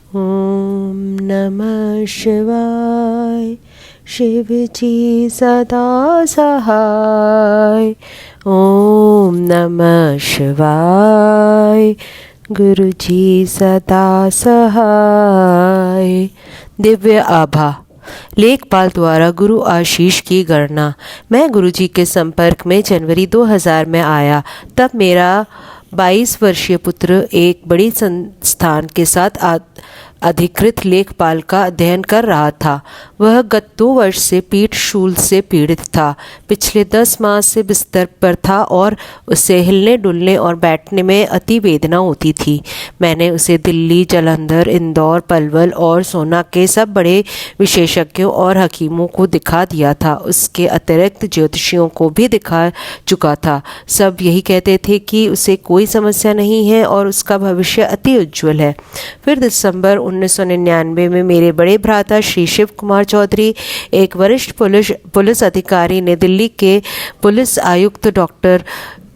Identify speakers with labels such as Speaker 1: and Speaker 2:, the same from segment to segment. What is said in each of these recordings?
Speaker 1: ओम नमः शिवाय। शिव जी सदा सहाय। ओम नमः शिवाय। गुरु जी सदा सहाय। दिव्य आभा। लेखपाल द्वारा गुरु आशीष की गणना। मैं गुरु जी के संपर्क में जनवरी 2000 में आया। तब मेरा 22 वर्षीय पुत्र एक बड़ी संस्थान के साथ अधिकृत लेखपाल का अध्ययन कर रहा था। वह गत 2 वर्ष से पीठ शूल से पीड़ित था। पिछले 10 माह से बिस्तर पर था और उसे हिलने डुलने और बैठने में अति वेदना होती थी। मैंने उसे दिल्ली, जालंधर, इंदौर, पलवल और सोना के सब बड़े विशेषज्ञों और हकीमों को दिखा दिया था। उसके अतिरिक्त ज्योतिषियों को भी दिखा चुका था। सब यही कहते थे कि उसे कोई समस्या नहीं है और उसका भविष्य अति उज्जवल है। फिर दिसंबर 1999 में मेरे बड़े भ्राता श्री शिव कुमार चौधरी, एक वरिष्ठ पुलिस अधिकारी, ने दिल्ली के पुलिस आयुक्त डॉक्टर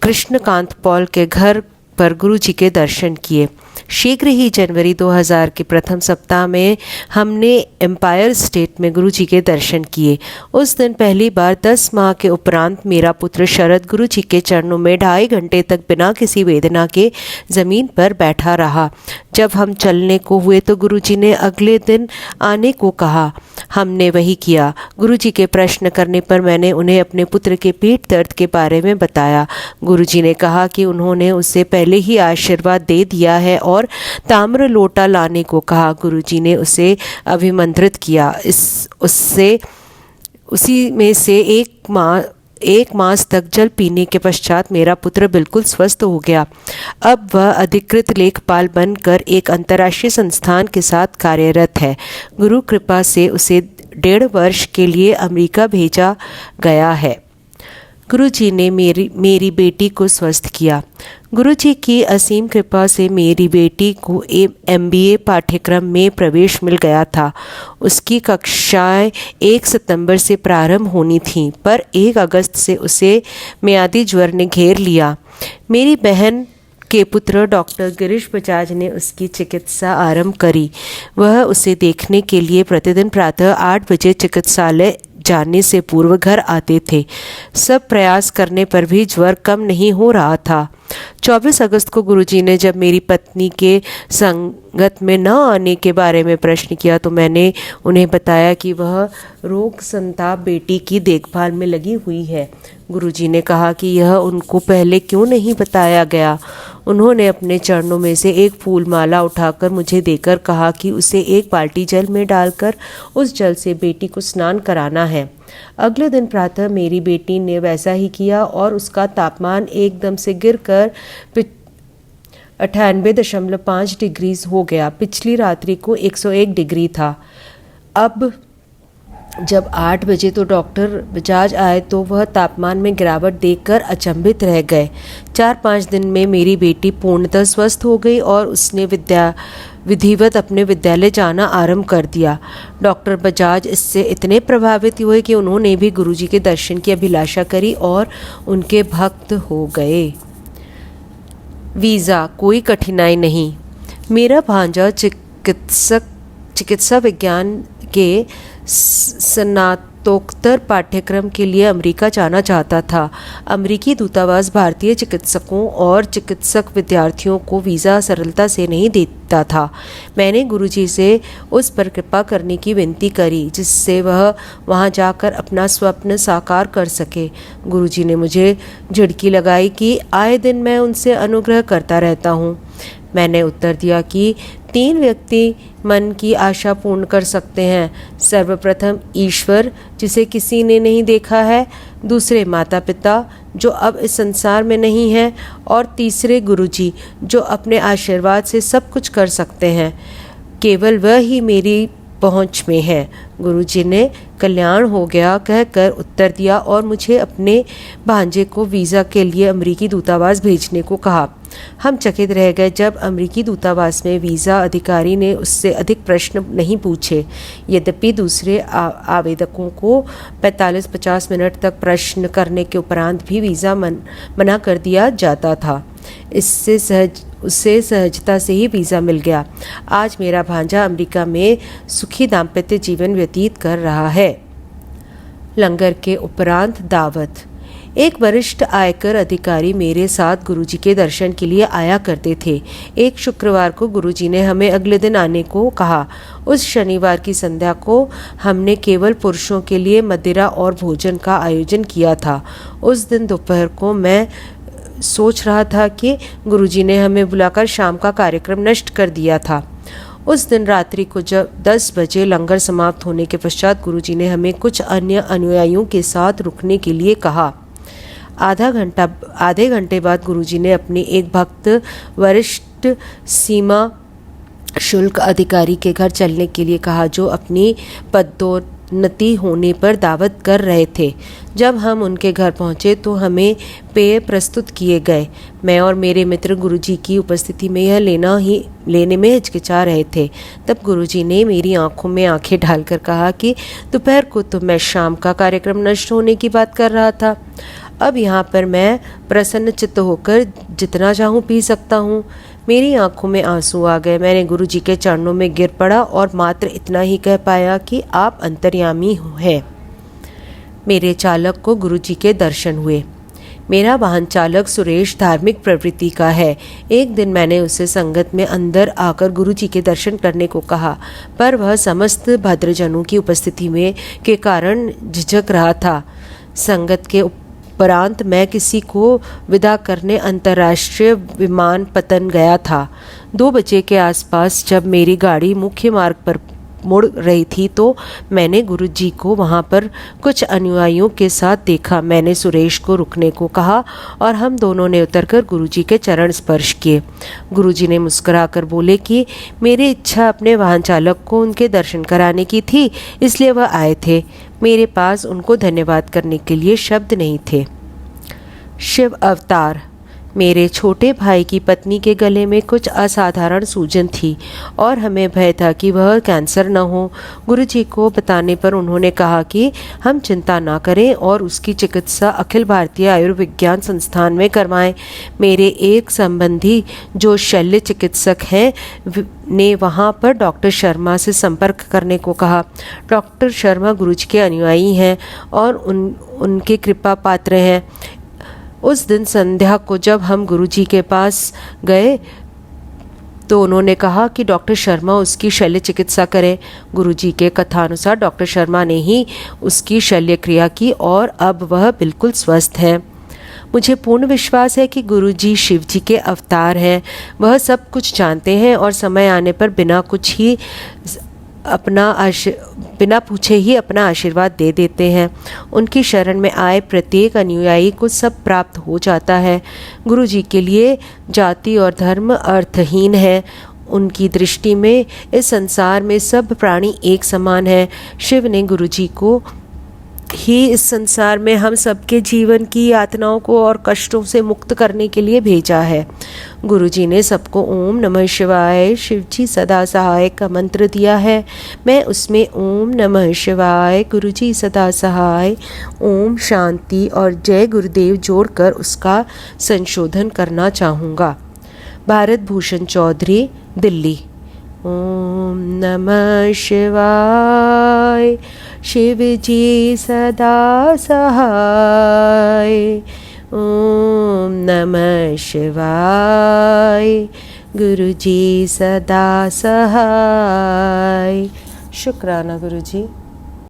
Speaker 1: कृष्णकांत पॉल के घर पर गुरु जी के दर्शन किए। शीघ्र ही जनवरी 2000 के प्रथम सप्ताह में हमने एम्पायर स्टेट में गुरु जी के दर्शन किए। उस दिन पहली बार 10 माह के उपरांत मेरा पुत्र शरद गुरु जी के चरणों में 2.5 घंटे तक बिना किसी वेदना के जमीन पर बैठा रहा। जब हम चलने को हुए तो गुरु जी ने अगले दिन आने को कहा। हमने वही किया। गुरु जी के प्रश्न करने पर मैंने उन्हें अपने पुत्र के पीठ दर्द के बारे में बताया। गुरु जी ने कहा कि उन्होंने उसे पहले ही आशीर्वाद दे दिया है और ताम्र लोटा लाने को कहा। गुरुजी ने उसे अभिमंत्रित किया। उसी में से एक मास तक जल पीने के पश्चात मेरा पुत्र बिल्कुल स्वस्थ हो गया। अब वह अधिकृत लेखपाल बनकर एक अंतर्राष्ट्रीय संस्थान के साथ कार्यरत है। गुरु कृपा से उसे 1.5 वर्ष के लिए अमेरिका भेजा गया है। गुरु जी ने मेरी बेटी को स्वस्थ किया। गुरु जी की असीम कृपा से मेरी बेटी को MBA पाठ्यक्रम में प्रवेश मिल गया था। उसकी कक्षाएं 1 सितंबर से प्रारंभ होनी थीं, पर 1 अगस्त से उसे मियादी ज्वर ने घेर लिया। मेरी बहन के पुत्र डॉक्टर गिरीश बजाज ने उसकी चिकित्सा आरंभ करी। वह उसे देखने के लिए प्रतिदिन प्रातः 8 बजे चिकित्सालय जाने से पूर्व घर आते थे। सब प्रयास करने पर भी ज्वर कम नहीं हो रहा था। 24 अगस्त को गुरुजी ने जब मेरी पत्नी के संगत में न आने के बारे में प्रश्न किया तो मैंने उन्हें बताया कि वह रोग संताप बेटी की देखभाल में लगी हुई है। गुरुजी ने कहा कि यह उनको पहले क्यों नहीं बताया गया। उन्होंने अपने चरणों में से एक फूल माला उठाकर मुझे देकर कहा कि उसे एक बाल्टी जल में डालकर उस जल से बेटी को स्नान कराना है। अगले दिन प्रातः मेरी बेटी ने वैसा ही किया और उसका तापमान एकदम से गिरकर 98.5 डिग्री हो गया। पिछली रात्रि को 101 डिग्री था। अब जब 8 बजे तो डॉक्टर बजाज आए तो वह तापमान में गिरावट देखकर अचंभित रह गए। 4-5 दिन में मेरी बेटी पूर्णतः स्वस्थ हो गई और उसने विधिवत अपने विद्यालय जाना आरंभ कर दिया। डॉक्टर बजाज इससे इतने प्रभावित हुए कि उन्होंने भी गुरुजी के दर्शन की अभिलाषा करी और उनके भक्त हो गए। वीज़ा कोई कठिनाई नहीं। मेरा भांजा चिकित्सा विज्ञान के स्नातकोत्तर पाठ्यक्रम के लिए अमेरिका जाना चाहता था। अमेरिकी दूतावास भारतीय चिकित्सकों और चिकित्सक विद्यार्थियों को वीज़ा सरलता से नहीं देता था। मैंने गुरुजी से उस पर कृपा करने की विनती करी जिससे वह वहां जाकर अपना स्वप्न साकार कर सके। गुरुजी ने मुझे झिड़की लगाई कि आए दिन मैं उनसे अनुग्रह करता रहता हूँ। मैंने उत्तर दिया कि 3 व्यक्ति मन की आशा पूर्ण कर सकते हैं। सर्वप्रथम ईश्वर जिसे किसी ने नहीं देखा है, दूसरे माता पिता जो अब इस संसार में नहीं हैं और तीसरे गुरुजी जो अपने आशीर्वाद से सब कुछ कर सकते हैं। केवल वह ही मेरी पहुंच में है। गुरुजी ने कल्याण हो गया कहकर उत्तर दिया और मुझे अपने भांजे को वीज़ा के लिए अमेरिकी दूतावास भेजने को कहा। हम चकित रह गए जब अमेरिकी दूतावास में वीज़ा अधिकारी ने उससे अधिक प्रश्न नहीं पूछे। यद्यपि दूसरे आवेदकों को 45-50 मिनट तक प्रश्न करने के उपरांत भी वीज़ा मना कर दिया जाता था। इससे सहज उसे सहजता से ही वीज़ा मिल गया। आज मेरा भांजा अमेरिका में सुखी दाम्पत्य जीवन व्यतीत कर रहा है। लंगर के उपरांत दावत। एक वरिष्ठ आयकर अधिकारी मेरे साथ गुरुजी के दर्शन के लिए आया करते थे। एक शुक्रवार को गुरुजी ने हमें अगले दिन आने को कहा। उस शनिवार की संध्या को हमने केवल पुरुषों के लिए मदिरा और भोजन का आयोजन किया था। उस दिन दोपहर को मैं सोच रहा था कि गुरुजी ने हमें बुलाकर शाम का कार्यक्रम नष्ट कर दिया था। उस दिन रात्रि को जब 10 बजे लंगर समाप्त होने के पश्चात गुरुजी ने हमें कुछ अन्य अनुयायियों के साथ रुकने के लिए कहा। आधे घंटे बाद गुरुजी ने अपने एक भक्त वरिष्ठ सीमा शुल्क अधिकारी के घर चलने के लिए कहा, जो अपनी पदोन्नति होने पर दावत कर रहे थे। जब हम उनके घर पहुंचे तो हमें पेय प्रस्तुत किए गए। मैं और मेरे मित्र गुरुजी की उपस्थिति में यह लेने में हिचकिचा रहे थे। तब गुरुजी ने मेरी आंखों में आंखें डालकर कहा कि दोपहर को तो मैं शाम का कार्यक्रम नष्ट होने की बात कर रहा था। अब यहाँ पर मैं प्रसन्न चित्त होकर जितना चाहूँ पी सकता हूँ। मेरी आंखों में आंसू आ गए। मैंने गुरुजी के चरणों में गिर पड़ा और मात्र इतना ही कह पाया कि आप अंतर्यामी हैं। मेरे चालक को गुरुजी के दर्शन हुए। मेरा वाहन चालक सुरेश धार्मिक प्रवृत्ति का है। एक दिन मैंने उसे संगत में अंदर आकर गुरुजी के दर्शन करने को कहा, पर वह समस्त भद्रजनों की उपस्थिति में के कारण झिझक रहा था। संगत के उपरांत मैं किसी को विदा करने अंतर्राष्ट्रीय विमानपत्तन गया था। 2 बजे के आसपास जब मेरी गाड़ी मुख्य मार्ग पर मुड़ रही थी तो मैंने गुरुजी को वहाँ पर कुछ अनुयायियों के साथ देखा। मैंने सुरेश को रुकने को कहा और हम दोनों ने उतरकर गुरुजी के चरण स्पर्श किए। गुरुजी ने मुस्कुराकर बोले कि मेरी इच्छा अपने वाहन चालक को उनके दर्शन कराने की थी, इसलिए वह आए थे। मेरे पास उनको धन्यवाद करने के लिए शब्द नहीं थे। शिव अवतार। मेरे छोटे भाई की पत्नी के गले में कुछ असाधारण सूजन थी और हमें भय था कि वह कैंसर न हो। गुरुजी को बताने पर उन्होंने कहा कि हम चिंता ना करें और उसकी चिकित्सा अखिल भारतीय आयुर्विज्ञान संस्थान में करवाएं। मेरे एक संबंधी जो शल्य चिकित्सक हैं ने वहां पर डॉक्टर शर्मा से संपर्क करने को कहा। डॉक्टर शर्मा गुरुजी के अनुयायी हैं और उनके कृपा पात्र हैं। उस दिन संध्या को जब हम गुरुजी के पास गए तो उन्होंने कहा कि डॉक्टर शर्मा उसकी शल्य चिकित्सा करें। गुरुजी के कथानुसार डॉक्टर शर्मा ने ही उसकी शल्य क्रिया की और अब वह बिल्कुल स्वस्थ हैं। मुझे पूर्ण विश्वास है कि गुरुजी शिव जी के अवतार हैं। वह सब कुछ जानते हैं और समय आने पर बिना पूछे ही अपना आशीर्वाद दे देते हैं। उनकी शरण में आए प्रत्येक अनुयायी को सब प्राप्त हो जाता है। गुरुजी के लिए जाति और धर्म अर्थहीन है। उनकी दृष्टि में इस संसार में सब प्राणी एक समान है। शिव ने गुरुजी को ही इस संसार में हम सबके जीवन की यातनाओं को और कष्टों से मुक्त करने के लिए भेजा है। गुरुजी ने सबको ओम नमः शिवाय शिवजी सदा सहाय का मंत्र दिया है। मैं उसमें ओम नमः शिवाय गुरुजी सदा सहाय, ओम शांति और जय गुरुदेव जोड़कर उसका संशोधन करना चाहूँगा। भारत भूषण चौधरी, दिल्ली। ओम नमः शिवाय शिव जी सदा सहाय, ओम नमः शिवाय गुरु जी सदा सहाय। शुक्राना गुरु जी।